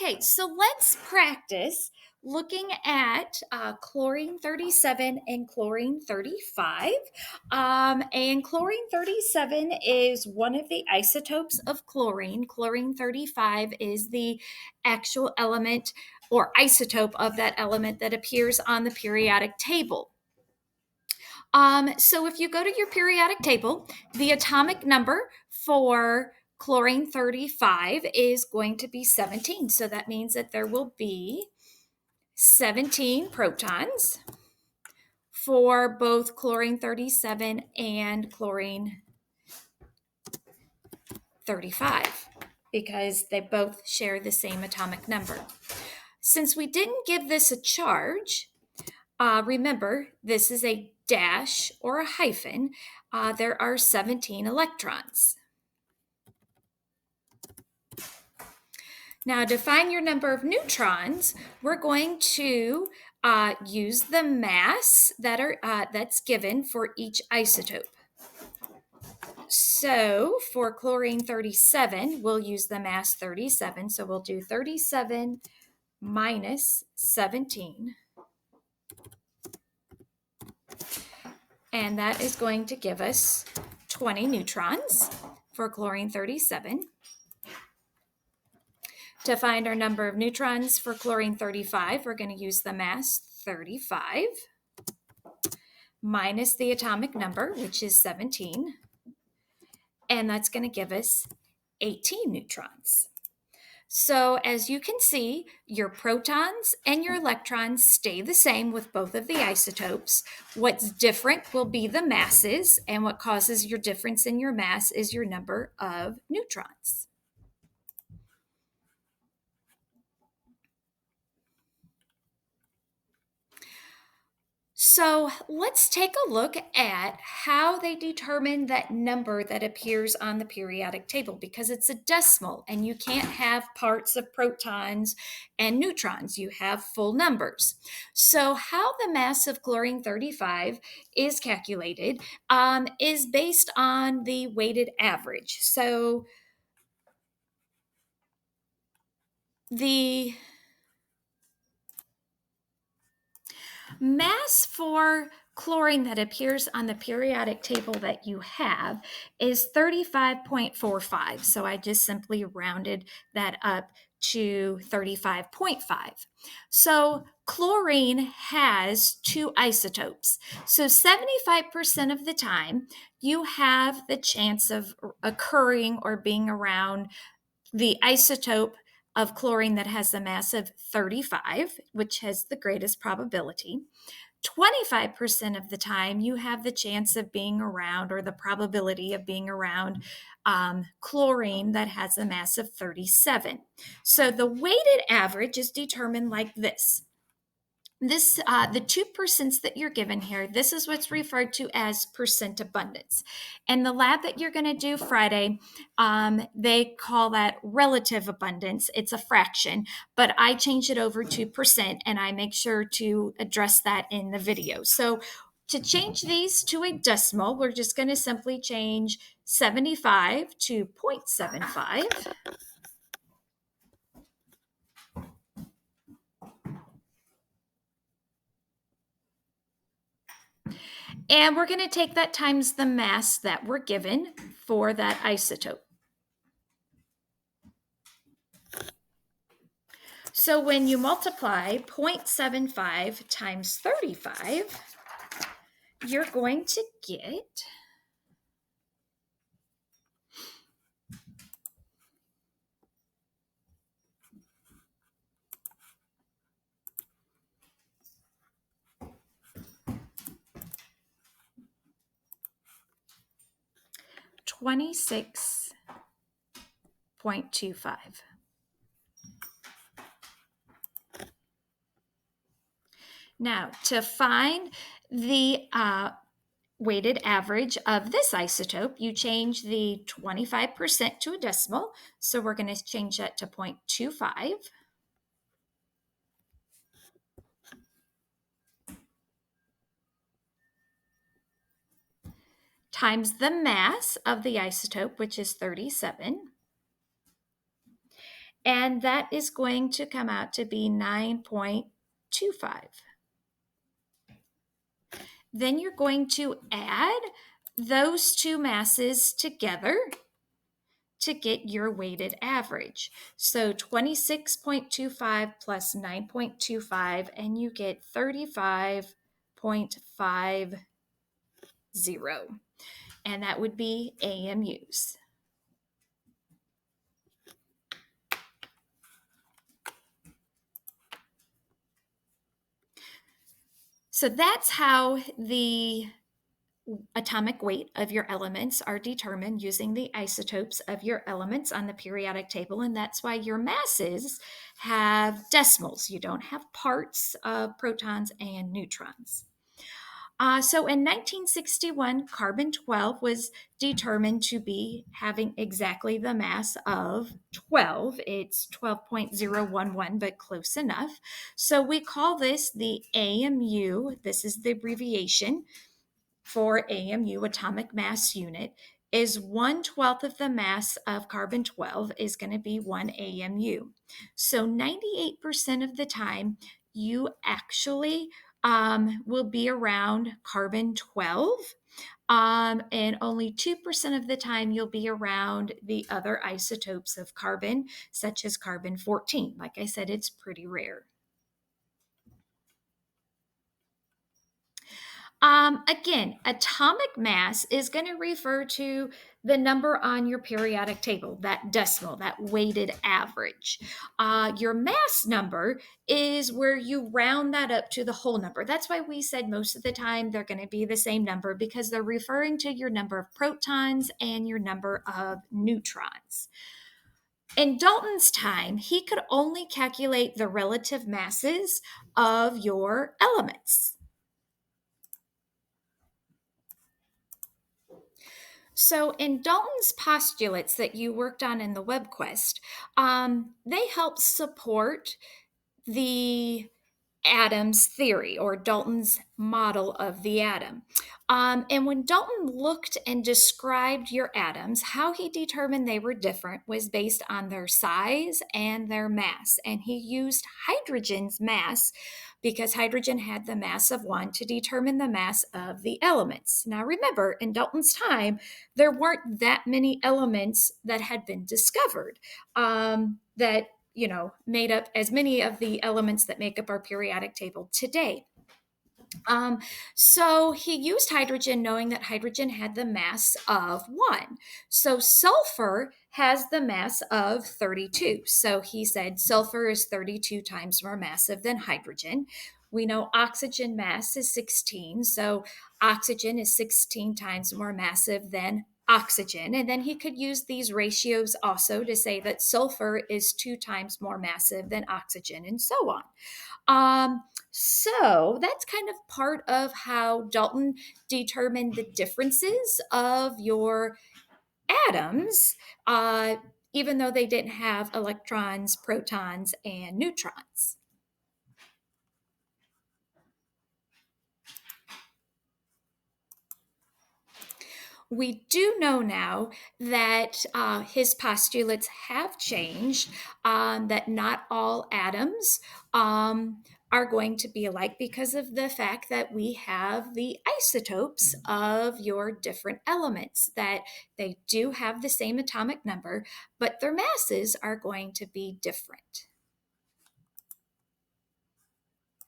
Okay, so let's practice looking at chlorine 37 and chlorine 35. And chlorine 37 is one of the isotopes of chlorine. Chlorine 35 is the actual element or isotope of that element that appears on the periodic table. So if you go to your periodic table, the atomic number for chlorine 35 is going to be 17. So that means that there will be 17 protons for both chlorine 37 and chlorine 35 because they both share the same atomic number. Since we didn't give this a charge, remember, this is a dash or a hyphen. There are 17 electrons. Now, to find your number of neutrons, we're going to use the mass that's given for each isotope. So for chlorine 37, we'll use the mass 37. So we'll do 37 minus 17. And that is going to give us 20 neutrons for chlorine 37. To find our number of neutrons for chlorine 35, we're going to use the mass 35 minus the atomic number, which is 17. And that's going to give us 18 neutrons. So as you can see, your protons and your electrons stay the same with both of the isotopes. What's different will be the masses, and what causes your difference in your mass is your number of neutrons. So let's take a look at how they determine that number that appears on the periodic table, because it's a decimal and you can't have parts of protons and neutrons. You have full numbers. So how the mass of chlorine 35 is calculated is based on the weighted average. So the mass for chlorine that appears on the periodic table that you have is 35.45. So I just simply rounded that up to 35.5. So chlorine has two isotopes. So 75% of the time, you have the chance of occurring or being around the isotope of chlorine that has the mass of 35, which has the greatest probability. 25% of the time, you have the chance of being around, or the probability of being around, chlorine that has a mass of 37. So the weighted average is determined like this. The 2% that you're given here, this is what's referred to as percent abundance. And the lab that you're going to do Friday, they call that relative abundance. It's a fraction, but I change it over to percent, and I make sure to address that in the video. So to change these to a decimal, we're just going to simply change 75 to 0.75. And we're going to take that times the mass that we're given for that isotope. So when you multiply 0.75 times 35, you're going to get 26.25. Now, to find the weighted average of this isotope, you change the 25% to a decimal. So we're going to change that to 0.25. Times the mass of the isotope, which is 37. And that is going to come out to be 9.25. Then you're going to add those two masses together to get your weighted average. So 26.25 plus 9.25, and you get 35.50. And that would be AMUs. So that's how the atomic weight of your elements are determined using the isotopes of your elements on the periodic table, and that's why your masses have decimals. You don't have parts of protons and neutrons. So in 1961, carbon 12 was determined to be having exactly the mass of 12. It's 12.011, but close enough. So we call this the AMU. This is the abbreviation for AMU, atomic mass unit, is 1/12 of the mass of carbon 12 is going to be 1 AMU. So 98% of the time, you actually will be around carbon 12. And only 2% of the time you'll be around the other isotopes of carbon, such as carbon 14. Like I said, it's pretty rare. Again, atomic mass is going to refer to the number on your periodic table, that decimal, that weighted average. Your mass number is where you round that up to the whole number. That's why we said most of the time they're going to be the same number, because they're referring to your number of protons and your number of neutrons. In Dalton's time, he could only calculate the relative masses of your elements. So, in Dalton's postulates that you worked on in the WebQuest, they help support the Atom's theory, or Dalton's model of the atom. And when Dalton looked and described your atoms, how he determined they were different was based on their size and their mass. And he used hydrogen's mass, because hydrogen had the mass of 1, to determine the mass of the elements. Now remember, in Dalton's time, there weren't that many elements that had been discovered that made up as many of the elements that make up our periodic table today. So he used hydrogen, knowing that hydrogen had the mass of 1. So sulfur has the mass of 32. So he said sulfur is 32 times more massive than hydrogen. We know oxygen mass is 16. So oxygen is 16 times more massive than oxygen. And then he could use these ratios also to say that sulfur is 2 times more massive than oxygen, and so on. So that's kind of part of how Dalton determined the differences of your atoms, even though they didn't have electrons, protons, and neutrons. We do know now that his postulates have changed, that not all atoms are going to be alike, because of the fact that we have the isotopes of your different elements, that they do have the same atomic number, but their masses are going to be different.